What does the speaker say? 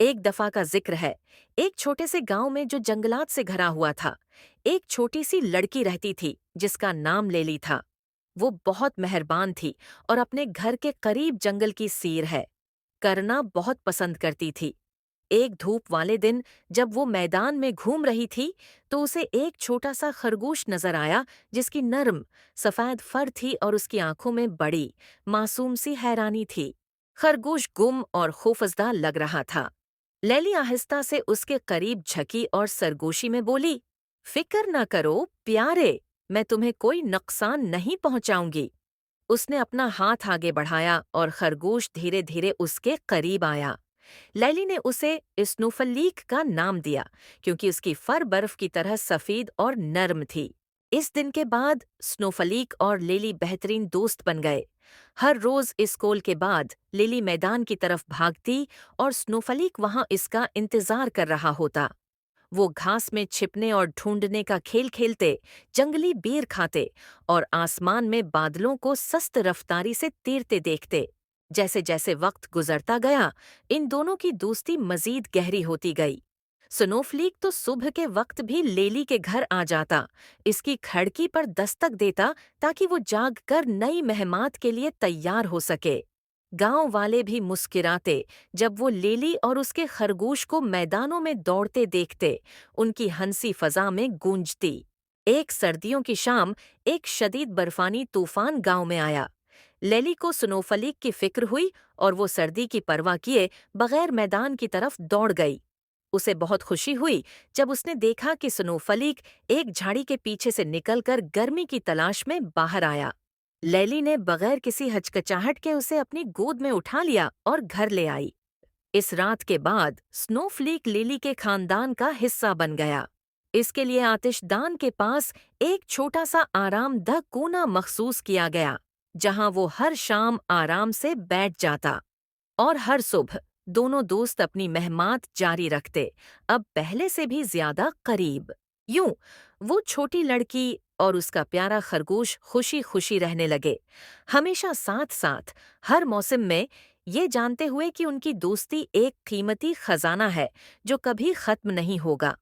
एक दफा का जिक्र है। एक छोटे से गांव में जो जंगलात से घरा हुआ था, एक छोटी सी लड़की रहती थी जिसका नाम लेली था। वो बहुत मेहरबान थी और अपने घर के करीब जंगल की सीर है करना बहुत पसंद करती थी। एक धूप वाले दिन जब वो मैदान में घूम रही थी तो उसे एक छोटा सा खरगोश नजर आया जिसकी नर्म सफेद फर थी और उसकी आंखों में बड़ी मासूम सी हैरानी थी। खरगोश गुम और खौफजदा लग रहा था। लैली आहिस्ता से उसके करीब झकी और सरगोशी में बोली, फिक्र न करो प्यारे, मैं तुम्हें कोई नुकसान नहीं पहुंचाऊंगी। उसने अपना हाथ आगे बढ़ाया और खरगोश धीरे धीरे उसके करीब आया। लैली ने उसे स्नोफलीक का नाम दिया क्योंकि उसकी फर बर्फ की तरह सफेद और नर्म थी। इस दिन के बाद स्नोफलीक और लिली बेहतरीन दोस्त बन गए। हर रोज स्कूल के बाद लिली मैदान की तरफ भागती और स्नोफलीक वहां इसका इंतजार कर रहा होता। वो घास में छिपने और ढूंढने का खेल खेलते, जंगली बेर खाते और आसमान में बादलों को सस्त रफ्तारी से तैरते देखते। जैसे जैसे वक्त गुजरता गया, इन दोनों की दोस्ती मजीद गहरी होती गई। स्नोफ्लीक तो सुबह के वक्त भी लेली के घर आ जाता, इसकी खिड़की पर दस्तक देता ताकि वो जाग कर नई मेहमान के लिए तैयार हो सके। गांव वाले भी मुस्किराते जब वो लेली और उसके खरगोश को मैदानों में दौड़ते देखते, उनकी हंसी फजा में गूंजती। एक सर्दियों की शाम एक शदीद बर्फानी तूफान गांव में आया। लेली को स्नोफलीक की फिक्र हुई और वो सर्दी की परवाह किए बगैर मैदान की तरफ दौड़ गई। उसे बहुत खुशी हुई जब उसने देखा कि स्नोफलीक एक झाड़ी के पीछे से निकलकर गर्मी की तलाश में बाहर आया। लैली ने बगैर किसी हचकचाहट के उसे अपनी गोद में उठा लिया और घर ले आई। इस रात के बाद स्नोफ्लीक लिली के खानदान का हिस्सा बन गया। इसके लिए आतिशदान के पास एक छोटा सा आरामदह कोना मखसूस किया गया, जहां वो हर शाम आराम से बैठ जाता। और हर सुबह दोनों दोस्त अपनी मेहमात जारी रखते, अब पहले से भी ज्यादा करीब। यूं वो छोटी लड़की और उसका प्यारा खरगोश खुशी खुशी रहने लगे, हमेशा साथ साथ, हर मौसम में, ये जानते हुए कि उनकी दोस्ती एक कीमती खजाना है जो कभी खत्म नहीं होगा।